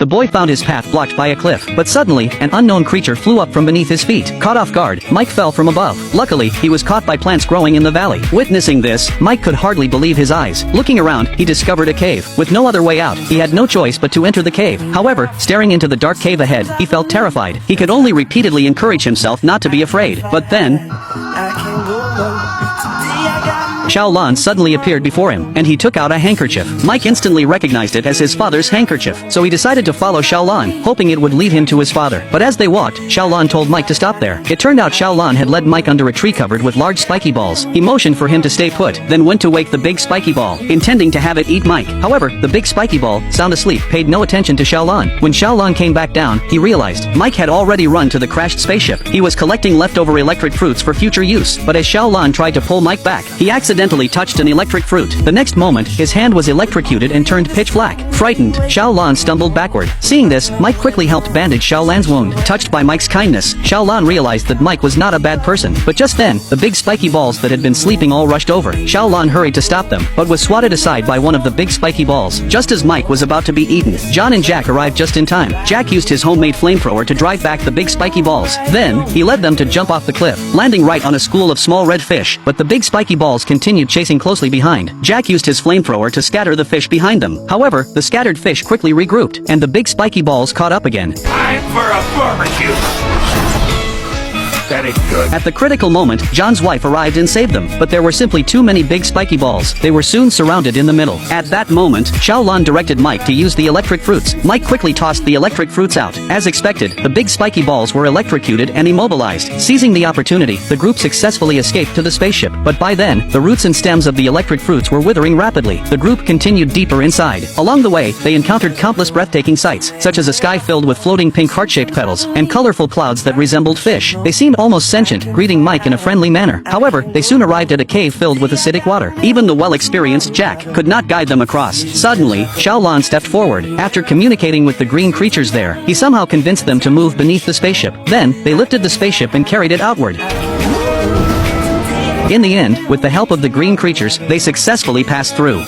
The boy found his path blocked by a cliff, but suddenly, an unknown creature flew up from beneath his feet. Caught off guard, Mike fell from above. Luckily, he was caught by plants growing in the valley. Witnessing this, Mike could hardly believe his eyes. Looking around, he discovered a cave. With no other way out, he had no choice but to enter the cave. However, staring into the dark cave ahead, he felt terrified. He could only repeatedly encourage himself not to be afraid. But then, Xiaolan suddenly appeared before him, and he took out a handkerchief. Mike instantly recognized it as his father's handkerchief, so he decided to follow Xiaolan, hoping it would lead him to his father. But as they walked, Xiaolan told Mike to stop there. It turned out Xiaolan had led Mike under a tree covered with large spiky balls. He motioned for him to stay put, then went to wake the big spiky ball, intending to have it eat Mike. However, the big spiky ball, sound asleep, paid no attention to Xiaolan. When Xiaolan came back down, he realized Mike had already run to the crashed spaceship. He was collecting leftover electric fruits for future use, but as Xiaolan tried to pull Mike back, he accidentally touched an electric fruit. The next moment, his hand was electrocuted and turned pitch black. Frightened, Xiaolan stumbled backward. Seeing this, Mike quickly helped bandage Xiaolan's wound. Touched by Mike's kindness, Xiaolan realized that Mike was not a bad person. But just then, the big spiky balls that had been sleeping all rushed over. Xiaolan hurried to stop them, but was swatted aside by one of the big spiky balls. Just as Mike was about to be eaten, John and Jack arrived just in time. Jack used his homemade flamethrower to drive back the big spiky balls. Then, he led them to jump off the cliff, landing right on a school of small red fish. But the big spiky balls continued chasing closely behind. Jack used his flamethrower to scatter the fish behind them. However, the scattered fish quickly regrouped, and the big spiky balls caught up again. Time for a barbecue. That ain't good. At the critical moment, John's wife arrived and saved them, but there were simply too many big spiky balls. They were soon surrounded in the middle. At that moment, Xiaolan directed Mike to use the electric fruits. Mike quickly tossed the electric fruits out. As expected, the big spiky balls were electrocuted and immobilized. Seizing the opportunity, the group successfully escaped to the spaceship. But by then, the roots and stems of the electric fruits were withering rapidly. The group continued deeper inside. Along the way, they encountered countless breathtaking sights, such as a sky filled with floating pink heart-shaped petals, and colorful clouds that resembled fish. They seemed almost sentient, greeting Mike in a friendly manner. However, they soon arrived at a cave filled with acidic water. Even the well-experienced Jack could not guide them across. Suddenly, Xiaolan stepped forward. After communicating with the green creatures there, he somehow convinced them to move beneath the spaceship. Then, they lifted the spaceship and carried it outward. In the end, with the help of the green creatures, they successfully passed through.